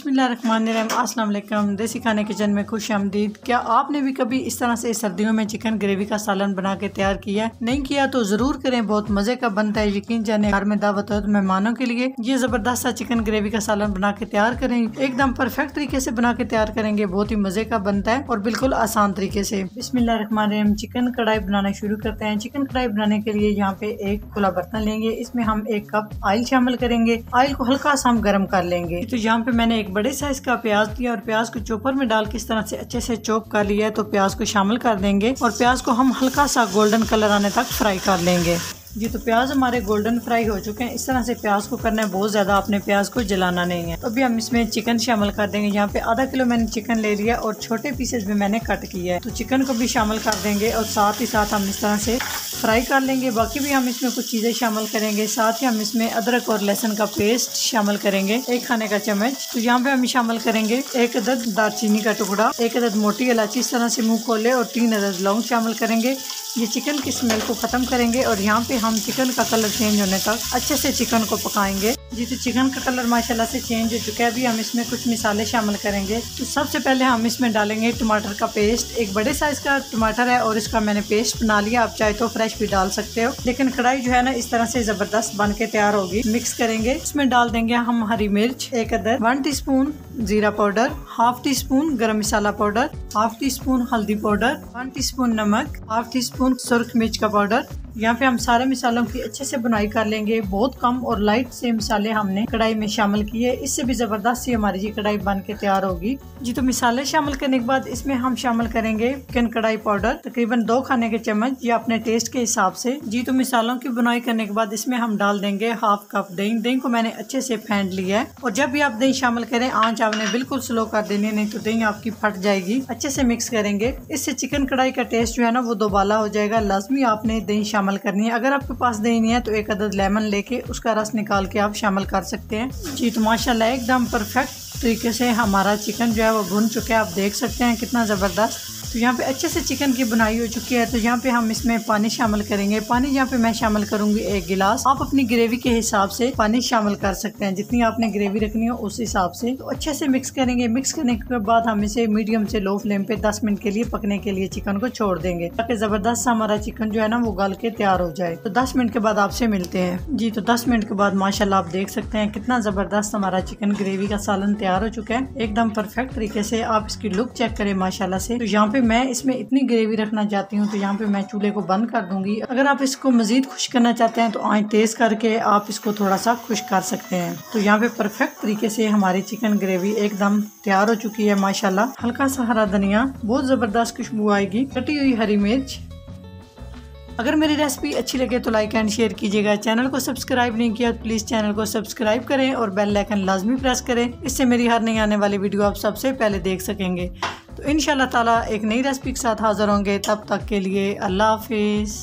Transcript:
बिस्मिल्लाहिर्रहमानिर्रहीम, अस्सलाम वालेकुम। देसी खाने किचन में खुश आमदीद। क्या आपने भी कभी इस तरह से सर्दियों में चिकन ग्रेवी का सालन बना के तैयार किया? नहीं किया तो जरूर करें, बहुत मजे का बनता है। यकीन जाने घर में दावत हो तो मेहमानों के लिए ये जबरदस्त सा चिकन ग्रेवी का सालन बना के तैयार करें। एकदम परफेक्ट तरीके से बना के तैयार करेंगे, बहुत ही मजे का बनता है और बिल्कुल आसान तरीके से। बिस्मिल्लाहिर्रहमानिर्रहीम, चिकन कढ़ाई बनाना शुरू करते हैं। चिकन कढ़ाई बनाने के लिए यहाँ पे एक खुला बर्तन लेंगे, इसमें हम 1 कप ऑयल शामिल करेंगे। ऑयल को हल्का सा हम गर्म कर लेंगे। तो यहाँ पे मैंने एक बड़े साइज का प्याज लिया और प्याज को चॉपर में डाल के इस तरह से अच्छे से चॉप कर लिया है। तो प्याज को शामिल कर देंगे और प्याज को हम हल्का सा गोल्डन कलर आने तक फ्राई कर लेंगे। जी, तो प्याज हमारे गोल्डन फ्राई हो चुके हैं। इस तरह से प्याज को करना है, बहुत ज्यादा आपने प्याज को जलाना नहीं है। तो अभी हम इसमें चिकन शामिल कर देंगे। यहाँ पे आधा किलो मैंने चिकन ले लिया और छोटे पीसेस भी मैंने कट किया है। तो चिकन को भी शामिल कर देंगे और साथ ही साथ हम इस तरह से फ्राई कर लेंगे। बाकी भी हम इसमें कुछ चीजें शामिल करेंगे। साथ ही हम इसमें अदरक और लहसुन का पेस्ट शामिल करेंगे, 1 खाने का चम्मच। तो यहाँ पे हम शामिल करेंगे 1 अदद दालचीनी का टुकड़ा, 1 अदद मोटी इलायची इस तरह से मुंह खोले और 3 अदद लौंग शामिल करेंगे। ये चिकन की स्मेल को खत्म करेंगे और यहाँ पे हम चिकन का कलर चेंज होने तक अच्छे से चिकन को पकाएंगे। जी, तो चिकन का कलर माशाल्लाह से चेंज हो चुका है। अभी हम इसमें कुछ मसाले शामिल करेंगे। तो सबसे पहले हम इसमें डालेंगे टमाटर का पेस्ट। एक बड़े साइज का टमाटर है और इसका मैंने पेस्ट बना लिया। आप चाहे तो फ्रेश भी डाल सकते हो, लेकिन कढ़ाई जो है ना इस तरह से जबरदस्त बन के तैयार होगी। मिक्स करेंगे। इसमें डाल देंगे हम हरी मिर्च 1 अदद, 1 टीस्पून जीरा पाउडर, 1/2 टीस्पून गरम मसाला पाउडर, 1/2 टीस्पून हल्दी पाउडर, 1 टीस्पून नमक, 1/2 टीस्पून सुर्ख मिर्च का पाउडर। यहाँ पे हम सारे मसालों की अच्छे से बुनाई कर लेंगे। बहुत कम और लाइट से मसाले हमने कढ़ाई में शामिल किए, इससे भी जबरदस्त सी हमारी जी कढ़ाई बन के तैयार होगी। जी, तो मसाले शामिल करने के बाद इसमें हम शामिल करेंगे चिकन कढ़ाई पाउडर, तकरीबन 2 खाने के चम्मच या अपने टेस्ट के हिसाब से। जी, तो मसालों की बुनाई करने के बाद इसमें हम डाल देंगे 1/2 कप दही। दही को मैंने अच्छे से फेंट लिया है और जब भी आप दही शामिल करें आंच आपने बिल्कुल स्लो कर देनी है, नहीं तो दही आपकी फट जाएगी। अच्छे से मिक्स करेंगे, इससे चिकन कढ़ाई का टेस्ट जो है ना वो दोबाला हो जाएगा। लाजमी आपने दही शामिल करनी है। अगर आपके पास दही नहीं है तो 1 अदद लेमन लेके उसका रस निकाल के आप शामिल कर सकते हैं। जी, तो माशाल्लाह एकदम परफेक्ट तरीके से हमारा चिकन जो है वो भुन चुका है। आप देख सकते हैं कितना ज़बरदस्त। तो यहाँ पे अच्छे से चिकन की बुनाई हो चुकी है। तो यहाँ पे हम इसमें पानी शामिल करेंगे। पानी यहाँ पे मैं शामिल करूंगी 1 गिलास। आप अपनी ग्रेवी के हिसाब से पानी शामिल कर सकते हैं, जितनी आपने ग्रेवी रखनी हो उस हिसाब से। तो अच्छे से मिक्स करेंगे। मिक्स करने के बाद हम इसे मीडियम से लो फ्लेम पे 10 मिनट के लिए पकने के लिए चिकन को छोड़ देंगे, ताकि जबरदस्त हमारा चिकन जो है ना वो गल के तैयार हो जाए। तो 10 मिनट के बाद आपसे मिलते हैं। जी, तो 10 मिनट के बाद माशाल्लाह आप देख सकते हैं कितना जबरदस्त हमारा चिकन ग्रेवी का सालन तैयार हो चुका है, एकदम परफेक्ट तरीके से। आप इसकी लुक चेक करें माशाल्लाह से। तो यहाँ पे मैं इसमें इतनी ग्रेवी रखना चाहती हूँ, तो यहाँ पे मैं चूल्हे को बंद कर दूंगी। अगर आप इसको मजीद खुश करना चाहते हैं तो आंच तेज करके आप इसको थोड़ा सा खुश कर सकते हैं। तो यहाँ पे परफेक्ट तरीके से हमारी चिकन ग्रेवी एकदम तैयार हो चुकी है माशाल्लाह। हल्का सा हरा धनिया, बहुत जबरदस्त खुशबू आएगी, कटी हुई हरी मिर्च। अगर मेरी रेसिपी अच्छी लगे तो लाइक एंड शेयर कीजिएगा। चैनल को सब्सक्राइब नहीं किया तो प्लीज़ चैनल को सब्सक्राइब करें और बेल आइकन लाजमी प्रेस करें। इससे मेरी हर नई आने वाली वीडियो आप सबसे पहले देख सकेंगे। तो इंशाल्लाह ताला एक नई रेसिपी के साथ हाजिर होंगे। तब तक के लिए अल्लाह हाफिज़।